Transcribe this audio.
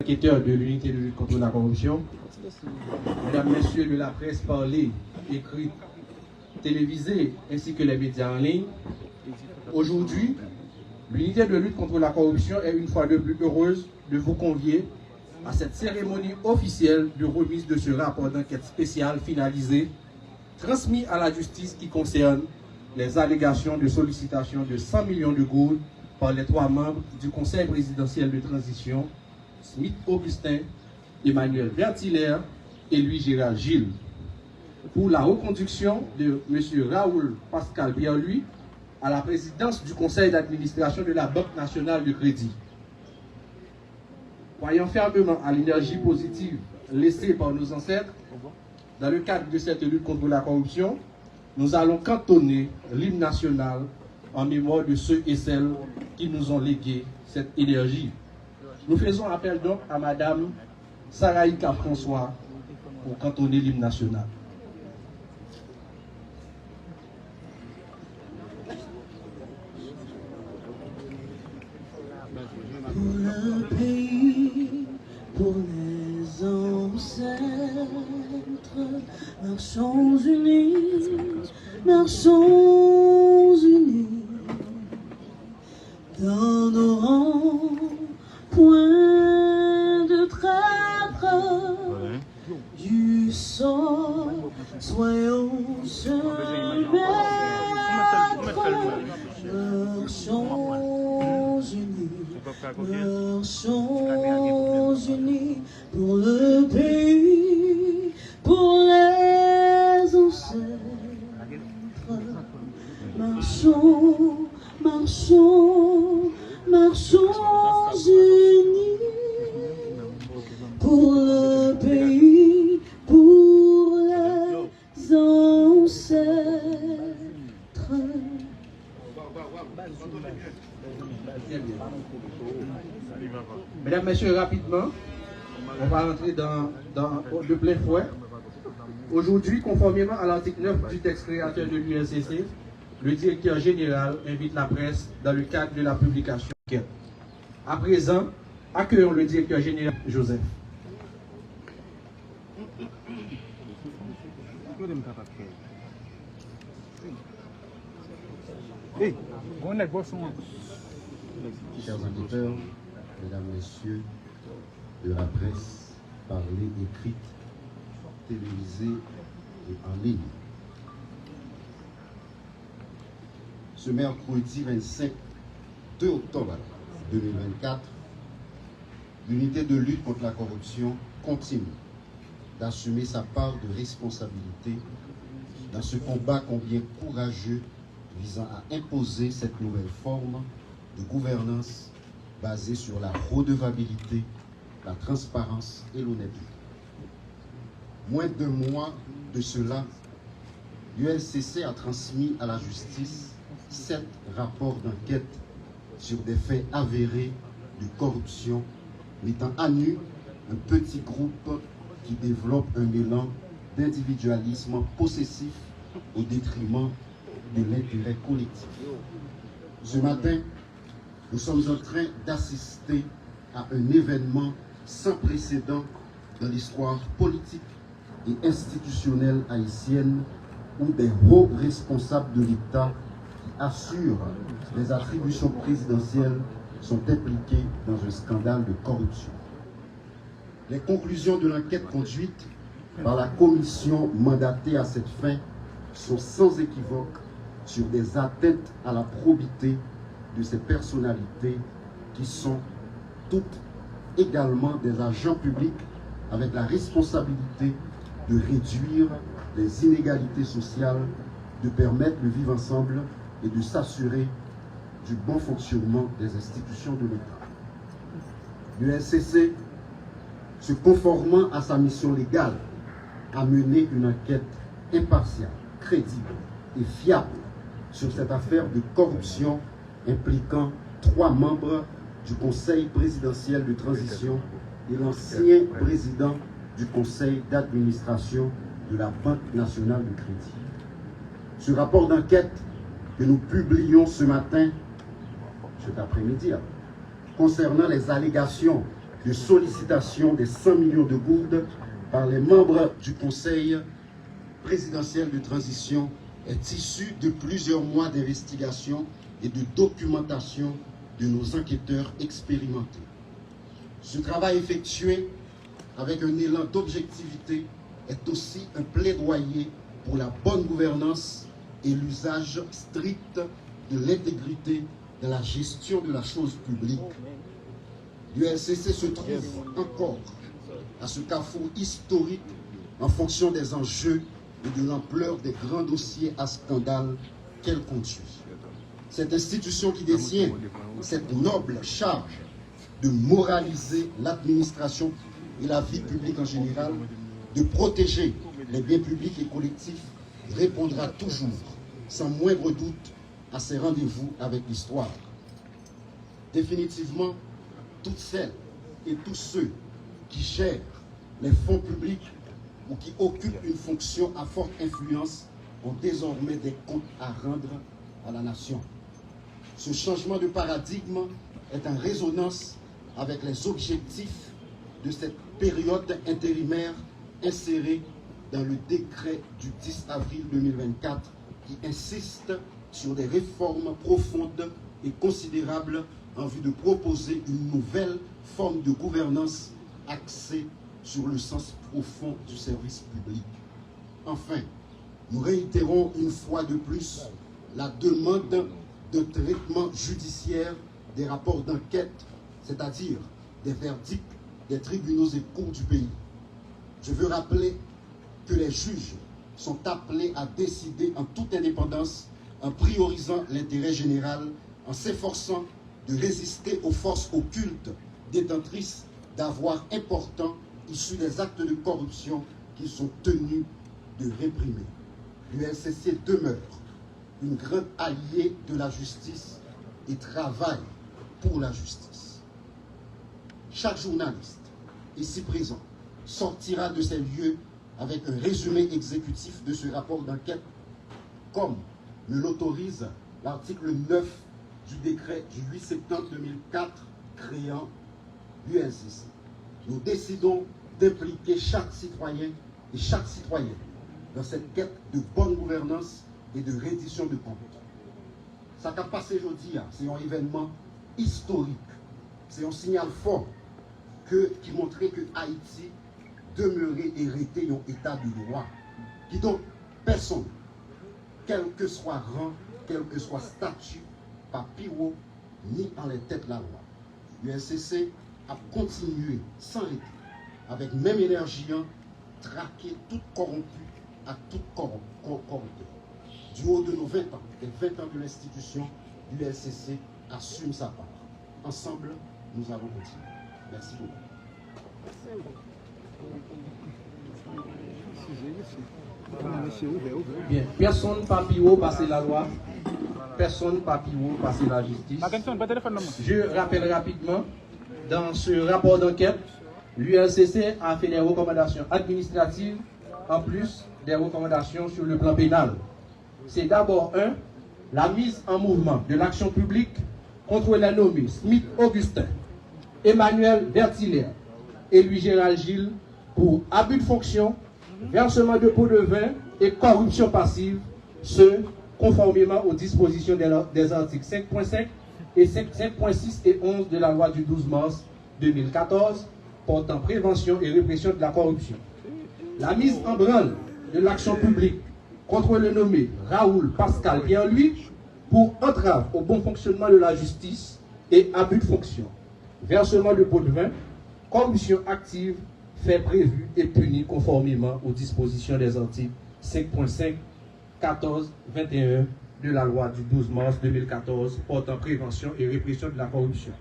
Enquêteur de l'unité de lutte contre la corruption, mesdames, messieurs de la presse parlée, écrite, télévisée, ainsi que les médias en ligne, aujourd'hui, l'unité de lutte contre la corruption est une fois de plus heureuse de vous convier à cette cérémonie officielle de remise de ce rapport d'enquête spécial finalisé, transmis à la justice qui concerne les allégations de sollicitation de 100 millions de gourdes par les 3 membres du Conseil présidentiel de transition, Smith Augustin, Emmanuel Berthilaire et Louis-Gérard Gilles, pour la reconduction de M. Raoul Pascal Pierre-Louis à la présidence du conseil d'administration de la Banque nationale de crédit. Croyant fermement à l'énergie positive laissée par nos ancêtres, dans le cadre de cette lutte contre la corruption, nous allons cantonner l'hymne national en mémoire de ceux et celles qui nous ont légué cette énergie. Nous faisons appel donc à Madame Saraïka François pour cantonner l'hymne national. Pour le pays, pour les ancêtres, marchons unis, marchons unis, dans nos rangs, point de traître, du sort, soyons seuls maîtres, marchons unis. Marchons unis pour le pays, pour les ancêtres. Marchons, marchons, marchons unis pour le pays, pour les ancêtres. Mesdames, Messieurs, rapidement, on va entrer dans de plein fouet. Aujourd'hui, conformément à l'article 9 du texte créateur de l'UNCC, le directeur général invite la presse dans le cadre de la publication. À présent, accueillons le directeur général Joseph. Chers auditeurs, mesdames, messieurs de la presse, parlée, écrite, télévisée et en ligne. Ce mercredi 2 octobre 2024, l'unité de lutte contre la corruption continue d'assumer sa part de responsabilité dans ce combat combien courageux visant à imposer cette nouvelle forme de gouvernance basée sur la redevabilité, la transparence et l'honnêteté. Moins de mois de cela, l'UNCC a transmis à la justice 7 rapports d'enquête sur des faits avérés de corruption, mettant à nu un petit groupe qui développe un élan d'individualisme possessif au détriment de l'intérêt collectif. Ce matin, nous sommes en train d'assister à un événement sans précédent dans l'histoire politique et institutionnelle haïtienne où des hauts responsables de l'État qui assurent les attributions présidentielles sont impliqués dans un scandale de corruption. Les conclusions de l'enquête conduite par la commission mandatée à cette fin sont sans équivoque sur des atteintes à la probité de ces personnalités qui sont toutes également des agents publics avec la responsabilité de réduire les inégalités sociales, de permettre le vivre ensemble et de s'assurer du bon fonctionnement des institutions de l'État. L'UNCC, se conformant à sa mission légale, a mené une enquête impartiale, crédible et fiable sur cette affaire de corruption impliquant 3 membres du Conseil présidentiel de transition et l'ancien président du Conseil d'administration de la Banque nationale de crédit. Ce rapport d'enquête que nous publions ce matin, cet après-midi, concernant les allégations de sollicitation des 100 millions de gourdes par les membres du Conseil présidentiel de transition est issu de plusieurs mois d'investigation et de documentation de nos enquêteurs expérimentés. Ce travail effectué avec un élan d'objectivité est aussi un plaidoyer pour la bonne gouvernance et l'usage strict de l'intégrité de la gestion de la chose publique. L'ULCC se trouve encore à ce carrefour historique en fonction des enjeux et de l'ampleur des grands dossiers à scandale qu'elle conduit. Cette institution qui détient cette noble charge de moraliser l'administration et la vie publique en général, de protéger les biens publics et collectifs, répondra toujours, sans moindre doute, à ses rendez-vous avec l'histoire. Définitivement, toutes celles et tous ceux qui gèrent les fonds publics ou qui occupent une fonction à forte influence ont désormais des comptes à rendre à la nation. Ce changement de paradigme est en résonance avec les objectifs de cette période intérimaire insérée dans le décret du 10 avril 2024 qui insiste sur des réformes profondes et considérables en vue de proposer une nouvelle forme de gouvernance axée sur le sens profond du service public. Enfin, nous réitérons une fois de plus la demande d'un traitement judiciaire des rapports d'enquête, c'est-à-dire des verdicts des tribunaux et cours du pays. Je veux rappeler que les juges sont appelés à décider en toute indépendance, en priorisant l'intérêt général, en s'efforçant de résister aux forces occultes détentrices d'avoirs importants issus des actes de corruption qu'ils sont tenus de réprimer. L'ULCC demeure une grande alliée de la justice et travaille pour la justice. Chaque journaliste ici présent sortira de ces lieux avec un résumé exécutif de ce rapport d'enquête, comme le l'autorise l'article 9 du décret du 8 septembre 2004 créant l'ULCC. Nous décidons d'impliquer chaque citoyen et chaque citoyenne dans cette quête de bonne gouvernance et de reddition de comptes. Ça qu'a passé aujourd'hui, c'est un événement historique, c'est un signal fort qui montrait que Haïti demeurait et était un état de droit, qui donc personne, quel que soit rang, quel que soit statut, pas piro, ni en les têtes la loi. L'ULCC a continué sans arrêter, avec même énergie, traquer tout corrompu à tout corrupteur. Du haut de nos 20 ans, les 20 ans de l'institution, l'ULCC assume sa part. Ensemble, nous allons continuer. Merci beaucoup. Bien, personne pas piro passer la loi, personne pas piro passer la justice. Je rappelle rapidement, dans ce rapport d'enquête, l'ULCC a fait des recommandations administratives en plus des recommandations sur le plan pénal. C'est d'abord la mise en mouvement de l'action publique contre les nommés Smith Augustin, Emmanuel Vertilaire et Louis-Gérald Gilles pour abus de fonction, versement de pots de vin et corruption passive, ce conformément aux dispositions des articles 5.5 et 5.6 et 11 de la loi du 12 mars 2014 portant prévention et répression de la corruption. La mise en branle de l'action publique contre le nommé Raoul Pascal Pierre-Louis pour entrave au bon fonctionnement de la justice et abus de fonction, versement de pots de vin, corruption active, fait prévu et puni conformément aux dispositions des articles 5.5, 14, 21 de la loi du 12 mars 2014 portant prévention et répression de la corruption.